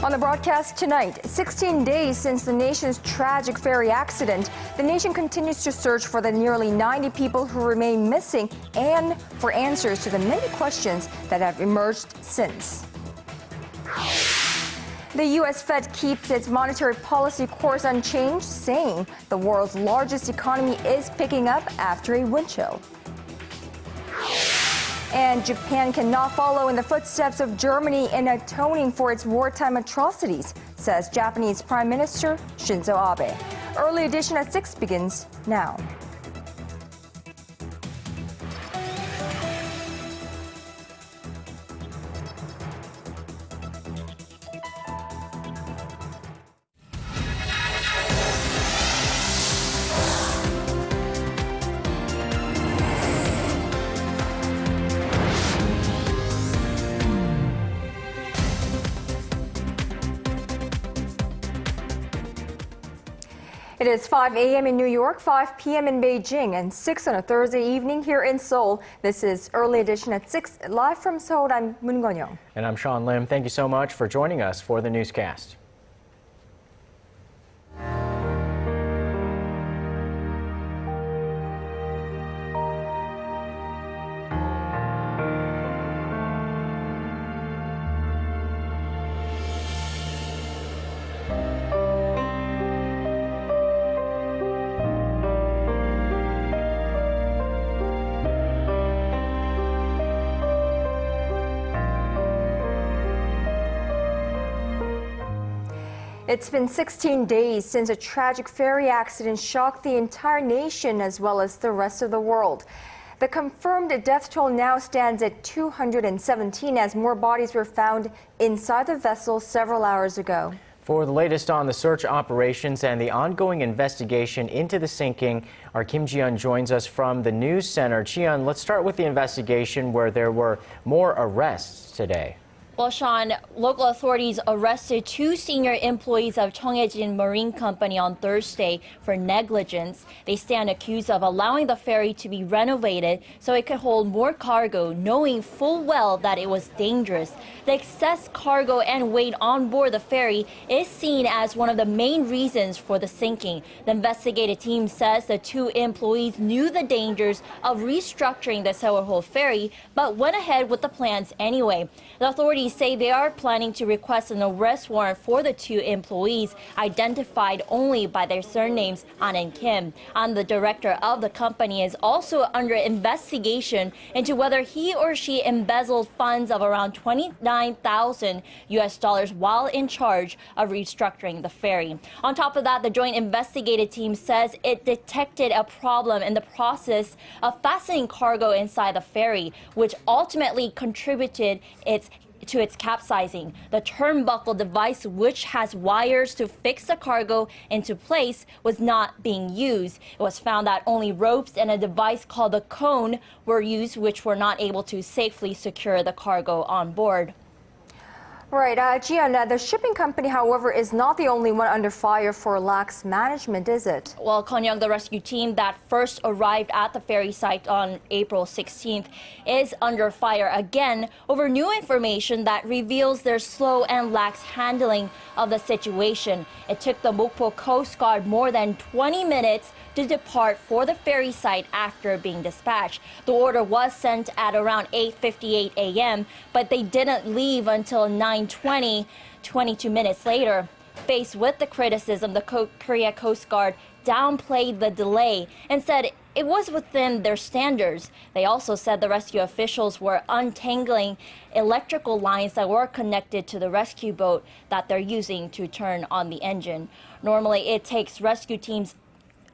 On the broadcast tonight, 16 days since the nation's tragic ferry accident, the nation continues to search for the nearly 90 people who remain missing and for answers to the many questions that have emerged since. The U.S. Fed keeps its monetary policy course unchanged, saying the world's largest economy is picking up after a wind chill. And Japan cannot follow in the footsteps of Germany in atoning for its wartime atrocities, says Japanese Prime Minister Shinzo Abe. Early edition at 6 begins now. It is 5 a.m. in New York, 5 p.m. in Beijing, and 6 on a Thursday evening here in Seoul. This is Early Edition at 6, live from Seoul. I'm Moon Gon-young. And I'm Sean Lim. Thank you so much for joining us for the newscast. It's been 16 days since a tragic ferry accident shocked the entire nation as well as the rest of the world. The confirmed death toll now stands at 217 as more bodies were found inside the vessel several hours ago. For the latest on the search operations and the ongoing investigation into the sinking, our Kim Ji-yeon joins us from the news center. Ji-yeon, let's start with the investigation where there were more arrests today. Well, Sean, local authorities arrested 2 senior employees of Chonghaejin Marine Company on Thursday for negligence. They stand accused of allowing the ferry to be renovated so it could hold more cargo, knowing full well that it was dangerous. The excess cargo and weight on board the ferry is seen as one of the main reasons for the sinking. The investigative team says the 2 employees knew the dangers of restructuring the Sewol ferry, but went ahead with the plans anyway. The authorities say they are planning to request an arrest warrant for the 2 employees, identified only by their surnames, An and Kim. And the director of the company is also under investigation into whether he or she embezzled funds of around $29,000 while in charge of restructuring the ferry. On top of that, the joint investigative team says it detected a problem in the process of fastening cargo inside the ferry, which ultimately contributed to its capsizing. The turnbuckle device, which has wires to fix the cargo into place, was not being used. It was found that only ropes and a device called a cone were used, which were not able to safely secure the cargo on board. Right, Ji-yeon, the shipping company, however, is not the only one under fire for lax management, is it? Well, Kon-young, the rescue team that first arrived at the ferry site on April 16th is under fire again over new information that reveals their slow and lax handling of the situation. It took the Mokpo Coast Guard more than 20 minutes to depart for the ferry site after being dispatched. The order was sent at around 8:58 a.m., but they didn't leave until 9:20, 22 minutes later. Faced with the criticism, the Korea Coast Guard downplayed the delay and said it was within their standards. They also said the rescue officials were untangling electrical lines that were connected to the rescue boat that they're using to turn on the engine. Normally, it takes rescue teams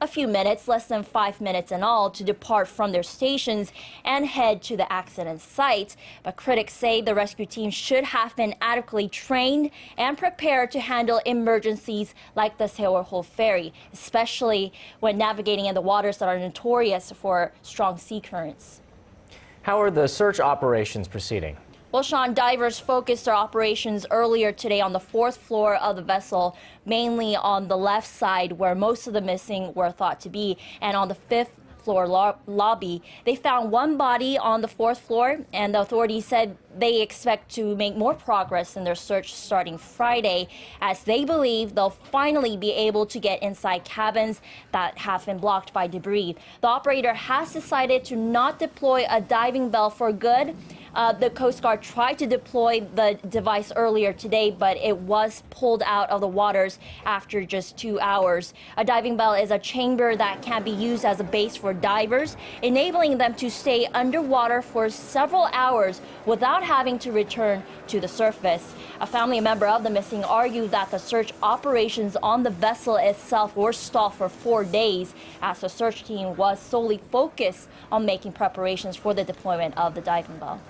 a few minutes, less than 5 minutes in all, to depart from their stations and head to the accident site. But critics say the rescue team should have been adequately trained and prepared to handle emergencies like the Sewol ferry, especially when navigating in the waters that are notorious for strong sea currents. How are the search operations proceeding? Well, Sean, divers focused their operations earlier today on the 4th floor of the vessel, mainly on the left side where most of the missing were thought to be, and on the 5th floor lobby. They found one body on the 4th floor, and the authorities said they expect to make more progress in their search starting Friday, as they believe they'll finally be able to get inside cabins that have been blocked by debris. The operator has decided to not deploy a diving bell for good. The Coast Guard tried to deploy the device earlier today, but it was pulled out of the waters after just 2 hours. A diving bell is a chamber that can be used as a base for divers, enabling them to stay underwater for several hours without having to return to the surface. A family member of the missing argued that the search operations on the vessel itself were stalled for 4 days, as the search team was solely focused on making preparations for the deployment of the diving bell.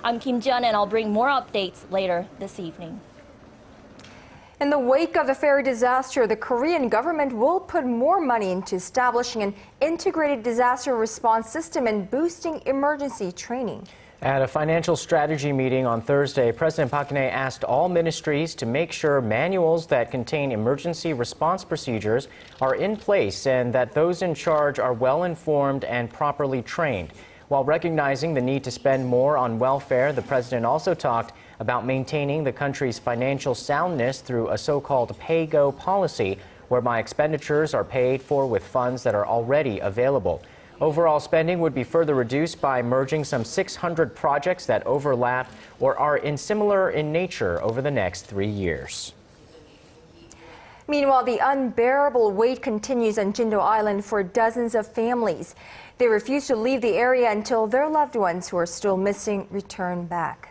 I'm Kim Ji-yeon, and I'll bring more updates later this evening. In the wake of the ferry disaster, the Korean government will put more money into establishing an integrated disaster response system and boosting emergency training. At a financial strategy meeting on Thursday, President Park Geun-hye asked all ministries to make sure manuals that contain emergency response procedures are in place and that those in charge are well informed and properly trained. While recognizing the need to spend more on welfare, the president also talked about maintaining the country's financial soundness through a so-called pay-go policy, whereby expenditures are paid for with funds that are already available. Overall spending would be further reduced by merging some 600 projects that overlap or are similar in nature over the next 3 years. Meanwhile, the unbearable wait continues on Jindo Island for dozens of families. They refuse to leave the area until their loved ones who are still missing return back.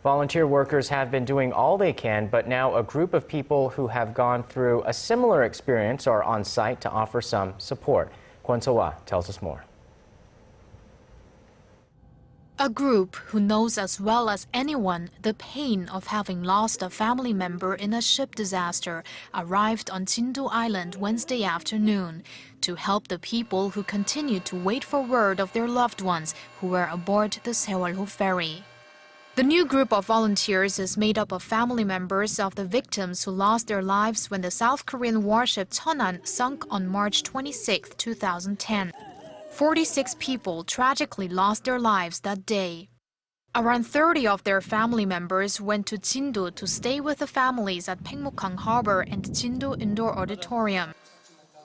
Volunteer workers have been doing all they can, but now a group of people who have gone through a similar experience are on site to offer some support. Kwon So-hwa tells us more. A group who knows as well as anyone the pain of having lost a family member in a ship disaster arrived on Jindo Island Wednesday afternoon to help the people who continue to wait for word of their loved ones who were aboard the Sewol-ho ferry. The new group of volunteers is made up of family members of the victims who lost their lives when the South Korean warship Cheonan sunk on March 26, 2010. 46 people tragically lost their lives that day. Around 30 of their family members went to Jindo to stay with the families at Paekmokgang Harbor and Jindo Indoor Auditorium.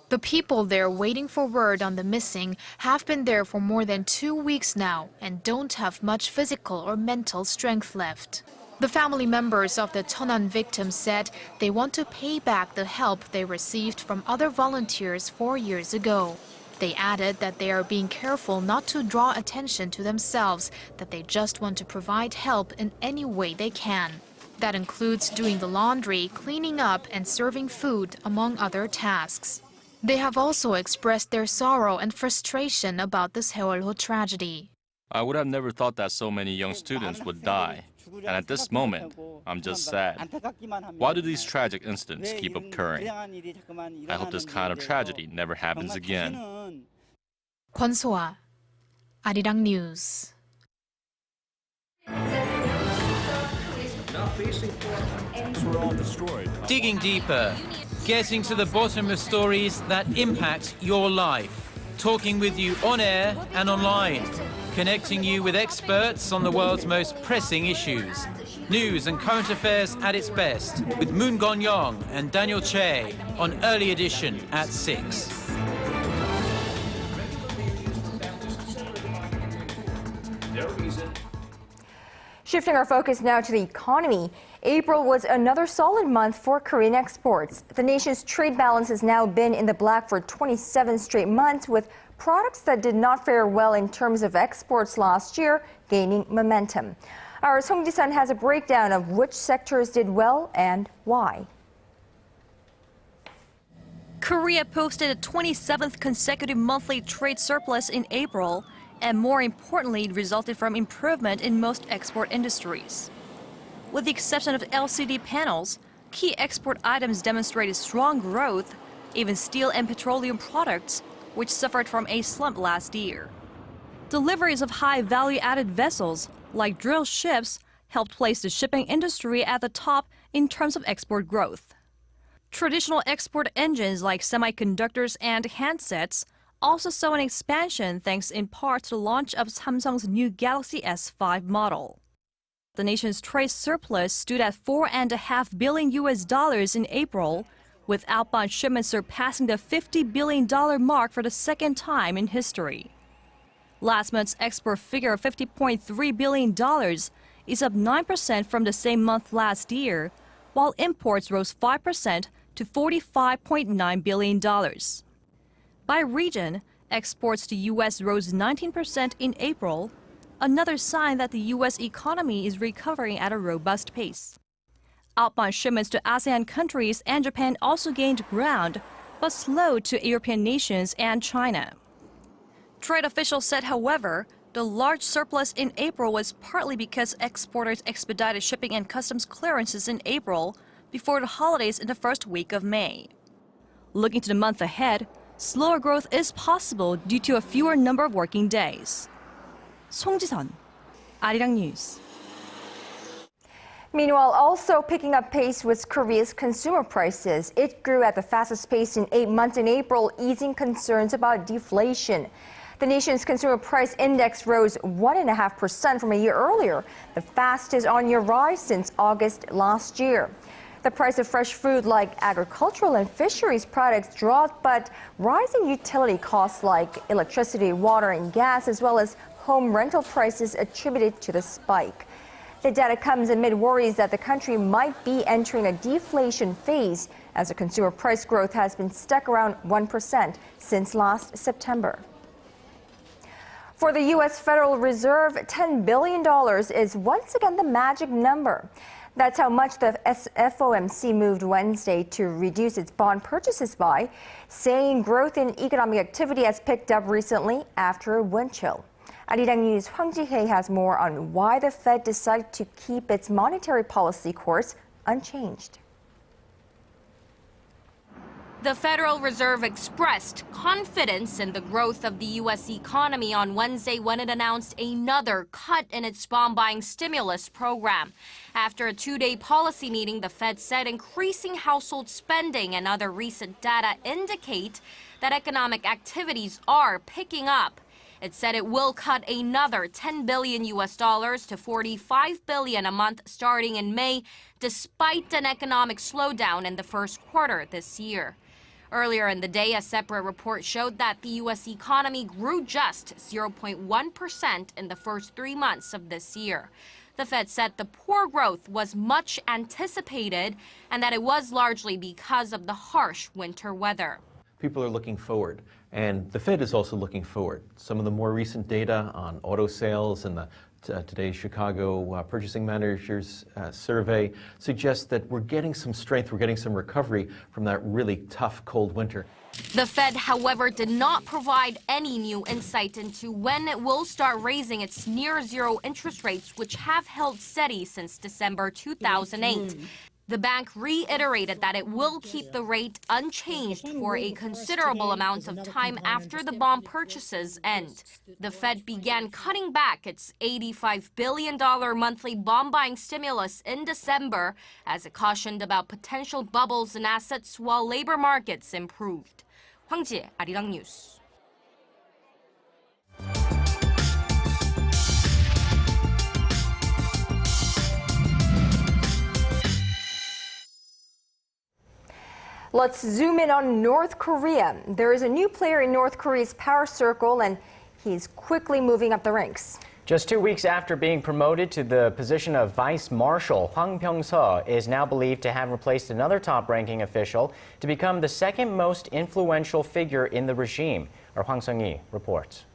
The people there waiting for word on the missing have been there for more than 2 weeks now and don't have much physical or mental strength left. The family members of the Cheonan victims said they want to pay back the help they received from other volunteers 4 years ago. They added that they are being careful not to draw attention to themselves, that they just want to provide help in any way they can. That includes doing the laundry, cleaning up, and serving food, among other tasks. They have also expressed their sorrow and frustration about the Sewol-ho tragedy. I would have never thought that so many young students would die. And at this moment, I'm just sad. Why do these tragic incidents keep occurring? I hope this kind of tragedy never happens again. Kwon So-hwa, Arirang News. Digging deeper, getting to the bottom of stories that impact your life. Talking with you on air and online. Connecting you with experts on the world's most pressing issues. News and current affairs at its best with Moon Gon-young and Daniel Che on Early Edition at 6. Shifting our focus now to the economy. April was another solid month for Korean exports. The nation's trade balance has now been in the black for 27 straight months, with products that did not fare well in terms of exports last year gaining momentum. Our Song Ji-sun has a breakdown of which sectors did well and why. Korea posted a 27th consecutive monthly trade surplus in April, and more importantly, it resulted from improvement in most export industries. With the exception of LCD panels, key export items demonstrated strong growth, even steel and petroleum products, which suffered from a slump last year. Deliveries of high value-added vessels, like drill ships, helped place the shipping industry at the top in terms of export growth. Traditional export engines like semiconductors and handsets also saw an expansion thanks in part to the launch of Samsung's new Galaxy S5 model. The nation's trade surplus stood at $4.5 billion in April, with outbound shipments surpassing the $50 billion mark for the second time in history. Last month's export figure of $50.3 billion is up 9% from the same month last year, while imports rose 5% to $45.9 billion. By region, exports to U.S. rose 19% in April, another sign that the U.S. economy is recovering at a robust pace. Outbound shipments to ASEAN countries and Japan also gained ground, but slowed to European nations and China. Trade officials said, however, the large surplus in April was partly because exporters expedited shipping and customs clearances in April before the holidays in the first week of May. Looking to the month ahead, slower growth is possible due to a fewer number of working days. 송지선, Arirang News. Meanwhile, also picking up pace was Korea's consumer prices. It grew at the fastest pace in 8 months in April, easing concerns about deflation. The nation's consumer price index rose 1.5% from a year earlier, the fastest on-year rise since August last year. The price of fresh food like agricultural and fisheries products dropped, but rising utility costs like electricity, water, and gas, as well as home rental prices attributed to the spike. The data comes amid worries that the country might be entering a deflation phase as the consumer price growth has been stuck around 1% since last September. For the U.S. Federal Reserve, $10 billion is once again the magic number. That's how much the FOMC moved Wednesday to reduce its bond purchases by, saying growth in economic activity has picked up recently after a wind chill. Arirang News' Hwang Ji-hye has more on why the Fed decided to keep its monetary policy course unchanged. The Federal Reserve expressed confidence in the growth of the U.S. economy on Wednesday when it announced another cut in its bond-buying stimulus program. After a two-day policy meeting, the Fed said increasing household spending and other recent data indicate that economic activities are picking up. It said it will cut another $10 billion to $45 billion a month starting in May, despite an economic slowdown in the first quarter this year. Earlier in the day, a separate report showed that the U.S. economy grew just 0.1% in the first 3 months of this year. The Fed said the poor growth was much anticipated and that it was largely because of the harsh winter weather. People are looking forward, and the Fed is also looking forward. Some of the more recent data on auto sales and today's Chicago Purchasing Managers Survey suggests that we're getting some strength, we're getting some recovery from that really tough cold winter. The Fed, however, did not provide any new insight into when it will start raising its near-zero interest rates, which have held steady since December 2008. The bank reiterated that it will keep the rate unchanged for a considerable amount of time after the bond purchases end. The Fed began cutting back its $85 billion monthly bond-buying stimulus in December as it cautioned about potential bubbles in assets while labor markets improved. Hwang Ji-hye, Arirang News. Let's zoom in on North Korea. There is a new player in North Korea's power circle, and he's quickly moving up the ranks. Just 2 weeks after being promoted to the position of Vice Marshal, Hwang Byung-seo is now believed to have replaced another top-ranking official to become the second most influential figure in the regime. Our Hwang Sung-hee reports.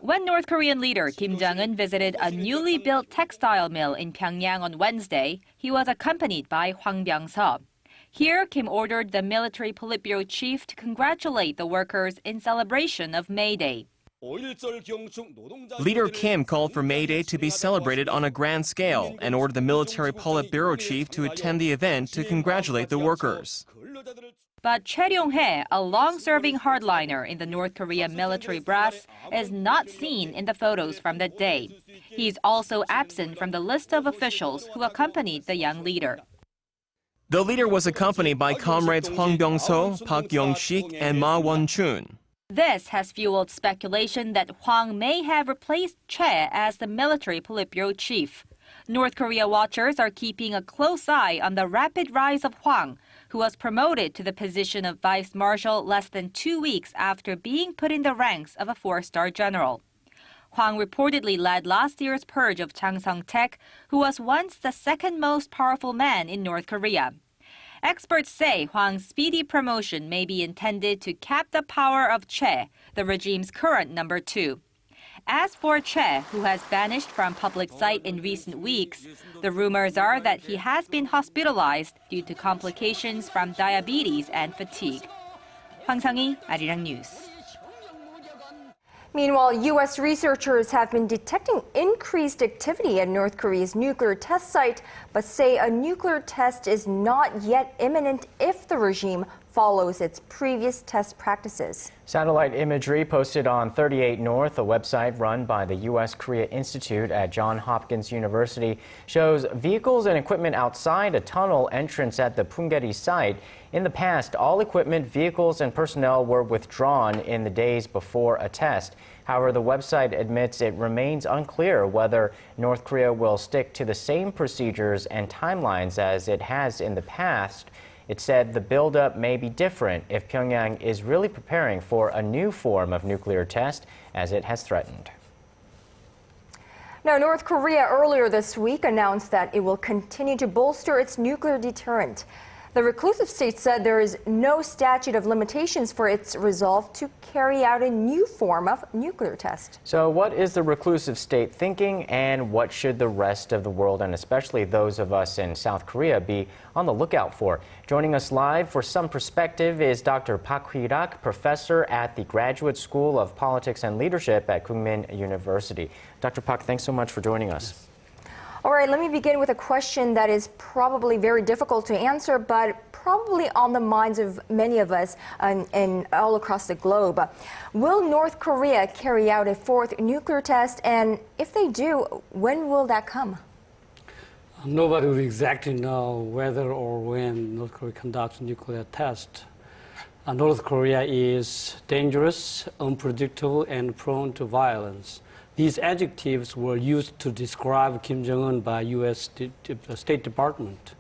When North Korean leader Kim Jong-un visited a newly built textile mill in Pyongyang on Wednesday, he was accompanied by Hwang Byung-seo. Here, Kim ordered the military Politburo chief to congratulate the workers in celebration of May Day. Leader Kim called for May Day to be celebrated on a grand scale and ordered the military Politburo chief to attend the event to congratulate the workers. But Choi Ryong-hae, a long-serving hardliner in the North Korean military brass, is not seen in the photos from that day. He's also absent from the list of officials who accompanied the young leader. The leader was accompanied by comrades Hwang Byung-seo, Park Yong-sik, and Ma Won-chun. This has fueled speculation that Hwang may have replaced Che as the military Politburo chief. North Korea watchers are keeping a close eye on the rapid rise of Hwang, who was promoted to the position of vice marshal less than 2 weeks after being put in the ranks of a 4-star general. Hwang reportedly led last year's purge of Chang Sung-taek, who was once the second most powerful man in North Korea. Experts say Hwang's speedy promotion may be intended to cap the power of Che, the regime's current number 2. As for Che, who has vanished from public sight in recent weeks, the rumors are that he has been hospitalized due to complications from diabetes and fatigue. Hwang Sang-hee, Arirang News. Meanwhile, U.S. researchers have been detecting increased activity at North Korea's nuclear test site, but say a nuclear test is not yet imminent if the regime follows its previous test practices. Satellite imagery posted on 38 North, a website run by the U.S. Korea Institute at Johns Hopkins University, shows vehicles and equipment outside a tunnel entrance at the Punggye-ri site. In the past, all equipment, vehicles, and personnel were withdrawn in the days before a test. However, the website admits it remains unclear whether North Korea will stick to the same procedures and timelines as it has in the past. It said the buildup may be different if Pyongyang is really preparing for a new form of nuclear test, as it has threatened. Now, North Korea earlier this week announced that it will continue to bolster its nuclear deterrent. The reclusive state said there is no statute of limitations for its resolve to carry out a new form of nuclear test. So what is the reclusive state thinking, and what should the rest of the world, and especially those of us in South Korea, be on the lookout for? Joining us live for some perspective is Dr. Park Hee-rak, professor at the Graduate School of Politics and Leadership at Kookmin University. Dr. Park, thanks so much for joining us. All right, let me begin with a question that is probably very difficult to answer, but probably on the minds of many of us and all across the globe. Will North Korea carry out a 4th nuclear test? And if they do, when will that come? Nobody will exactly know whether or when North Korea conducts a nuclear test. North Korea is dangerous, unpredictable, and prone to violence. These adjectives were used to describe Kim Jong-un by U.S. State Department.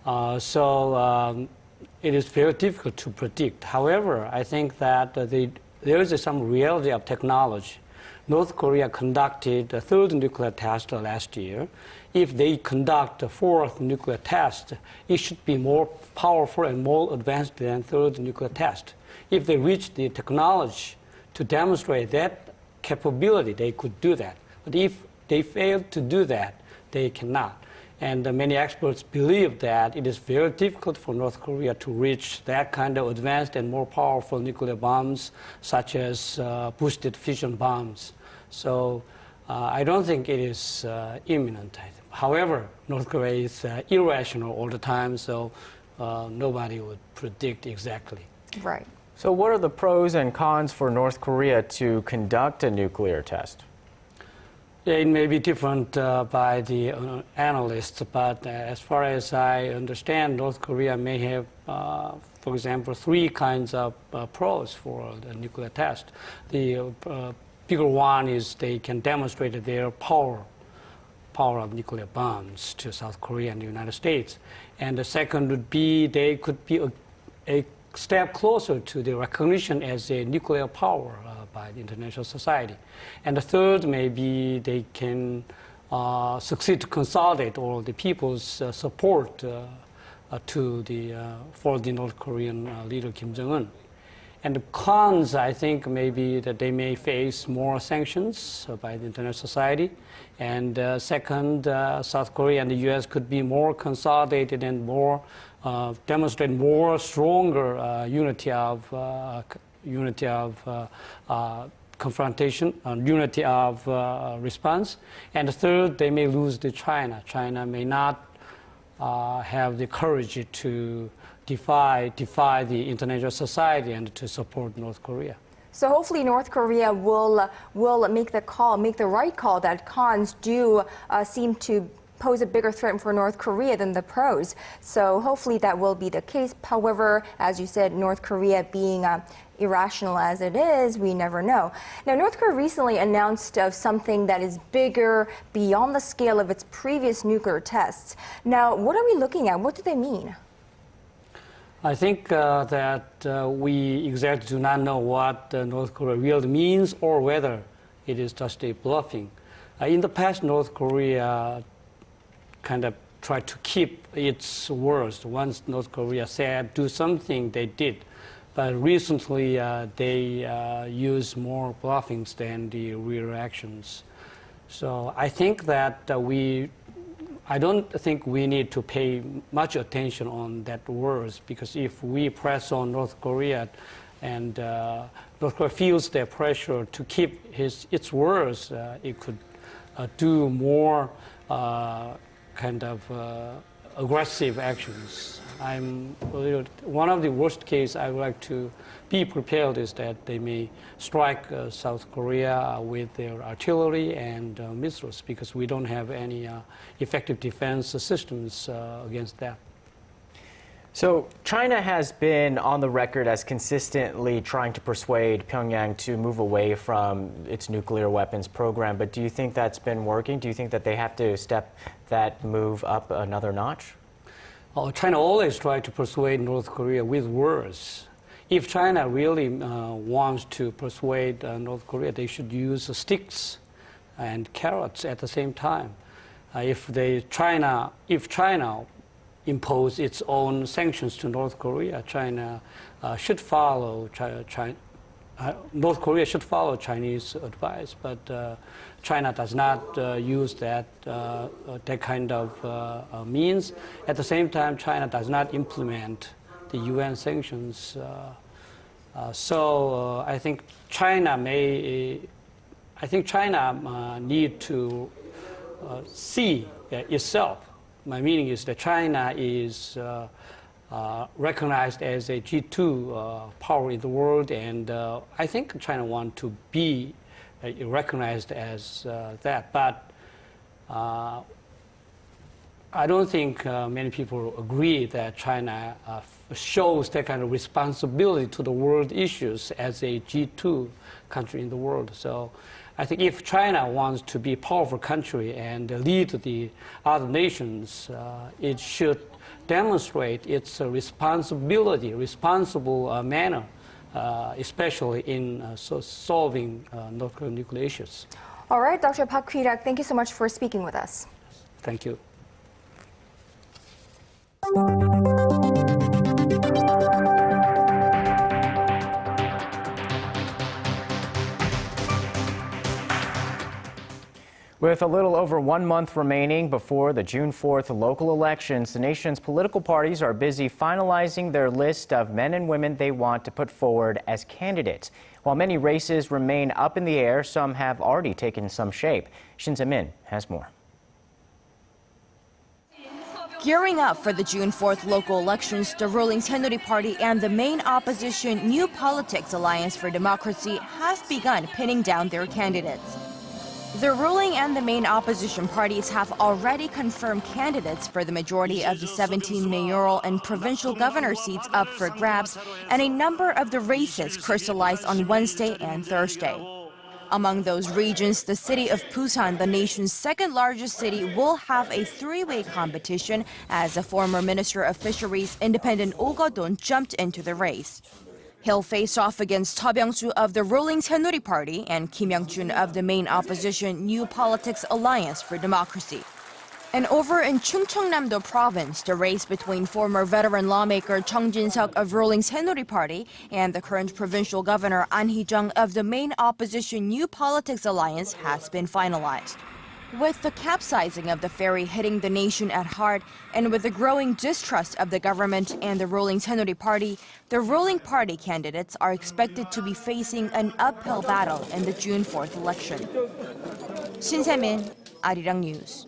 So it is very difficult to predict. However, I think that there is some reality of technology. North Korea conducted a 3rd nuclear test last year. If they conduct a 4th nuclear test, it should be more powerful and more advanced than 3rd nuclear test. If they reach the technology to demonstrate that capability, they could do that. But if they fail to do that, they cannot. And many experts believe that it is very difficult for North Korea to reach that kind of advanced and more powerful nuclear bombs, such as boosted fission bombs. So I don't think it is imminent. However, North Korea is irrational all the time, so nobody would predict exactly. Right. So what are the pros and cons for North Korea to conduct a nuclear test? It may be different by the analysts, but as far as I understand, North Korea may have, for example, 3 kinds of pros for the nuclear test. The bigger one is they can demonstrate their power of nuclear bombs to South Korea and the United States. And the second would be they could be a step closer to the recognition as a nuclear power by the international society. And the third, maybe they can succeed to consolidate all the people's support for the North Korean leader Kim Jong-un. And the cons, I think, maybe that they may face more sanctions by the international society. And second, South Korea and the U.S. could be more consolidated and more demonstrate more stronger unity of confrontation, unity of response. And third, they may lose to China. China may not have the courage to defy the international society and to support North Korea. So hopefully North Korea will make the right call that cons do seem to pose a bigger threat for North Korea than the pros. So hopefully that will be the case. However, as you said, North Korea being irrational as it is, we never know. Now, North Korea recently announced of something that is bigger beyond the scale of its previous nuclear tests. Now, what are we looking at? What do they mean? I think that we exactly do not know what North Korea really means or whether it is just a bluffing. In the past, North Korea kind of tried to keep its words. Once North Korea said do something, they did. But recently, they use more bluffings than the real actions. So I think that I don't think we need to pay much attention on that words, because if we press on North Korea and North Korea feels the pressure to keep its words, it could do more kind of aggressive actions. One of the worst case I would like to be prepared is that they may strike South Korea with their artillery and missiles, because we don't have any effective defense systems against that. So China has been on the record as consistently trying to persuade Pyongyang to move away from its nuclear weapons program. But do you think that's been working? Do you think that they have to step that move up another notch? China always tries to persuade North Korea with words. If China really wants to persuade North Korea, they should use sticks and carrots at the same time. If China impose its own sanctions to North Korea, China should follow North Korea should follow Chinese advice, but China does not use that kind of means. At the same time, China does not implement the UN sanctions. So I think China need to see itself. My meaning is that China is recognized as a G2 power in the world, and I think China wants to be recognized as that. But I don't think many people agree that China shows that kind of responsibility to the world issues as a G2 country in the world. So I think if China wants to be a powerful country and lead the other nations, it should demonstrate its responsible manner, especially in solving North Korean nuclear issues. All right, Dr. Park Kwi-rak, thank you so much for speaking with us. Thank you. With a little over 1 month remaining before the June 4th local elections, the nation's political parties are busy finalizing their list of men and women they want to put forward as candidates. While many races remain up in the air, some have already taken some shape. Shin Se-min has more. Gearing up for the June 4th local elections, the ruling Saenuri Party and the main opposition New Politics Alliance for Democracy have begun pinning down their candidates. The ruling and the main opposition parties have already confirmed candidates for the majority of the 17 mayoral and provincial governor seats up for grabs, and a number of the races crystallized on Wednesday and Thursday. Among those regions, the city of Busan, the nation's second largest city, will have a three-way competition as the former Minister of Fisheries, independent Oh Go-don, jumped into the race. He'll face off against Cha Byung-soo of the ruling Saenuri Party and Kim Young-jun of the main opposition New Politics Alliance for Democracy. And over in Chungcheongnam-do province, the race between former veteran lawmaker Chung Jin-seok of ruling Saenuri Party and the current provincial governor An Hee-jung of the main opposition New Politics Alliance has been finalized. With the capsizing of the ferry hitting the nation at heart, and with the growing distrust of the government and the ruling Saenuri Party, the ruling party candidates are expected to be facing an uphill battle in the June 4th election. Shin Se-min, Arirang News.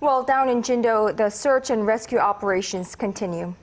Well, down in Jindo, the search and rescue operations continue.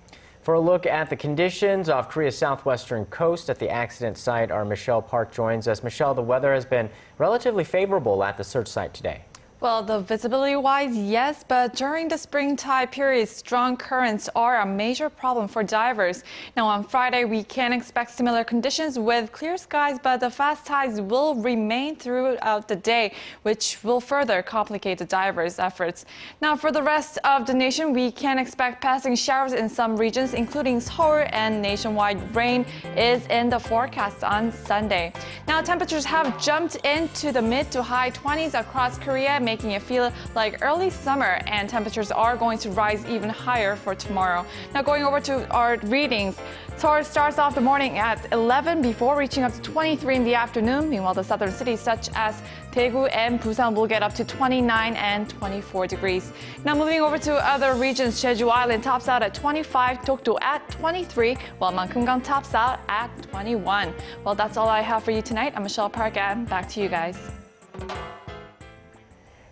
For a look at the conditions off Korea's southwestern coast at the accident site, our Michelle Park joins us. Michelle, the weather has been relatively favorable at the search site today. Well, the visibility-wise, yes, but during the spring tide period, strong currents are a major problem for divers. Now, on Friday, we can expect similar conditions with clear skies, but the fast tides will remain throughout the day, which will further complicate the divers' efforts. Now, for the rest of the nation, we can expect passing showers in some regions, including Seoul, and nationwide rain is in the forecast on Sunday. Now, temperatures have jumped into the mid to high 20s across Korea, making it feel like early summer, and temperatures are going to rise even higher for tomorrow. Now, going over to our readings, Seoul starts off the morning at 11 before reaching up to 23 in the afternoon. Meanwhile, the southern cities such as Daegu and Busan will get up to 29 and 24 degrees. Now, moving over to other regions, Jeju Island tops out at 25, Dokdo at 23, while Mankumgang tops out at 21. Well, that's all I have for you tonight. I'm Michelle Park, and back to you guys.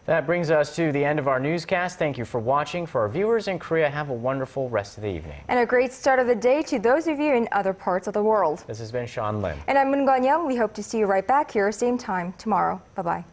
That brings us to the end of our newscast. Thank you for watching. For our viewers in Korea, have a wonderful rest of the evening. And a great start of the day to those of you in other parts of the world. This has been Sean Lim. And I'm Moon Gun-young. We hope to see you right back here, same time tomorrow. Bye-bye.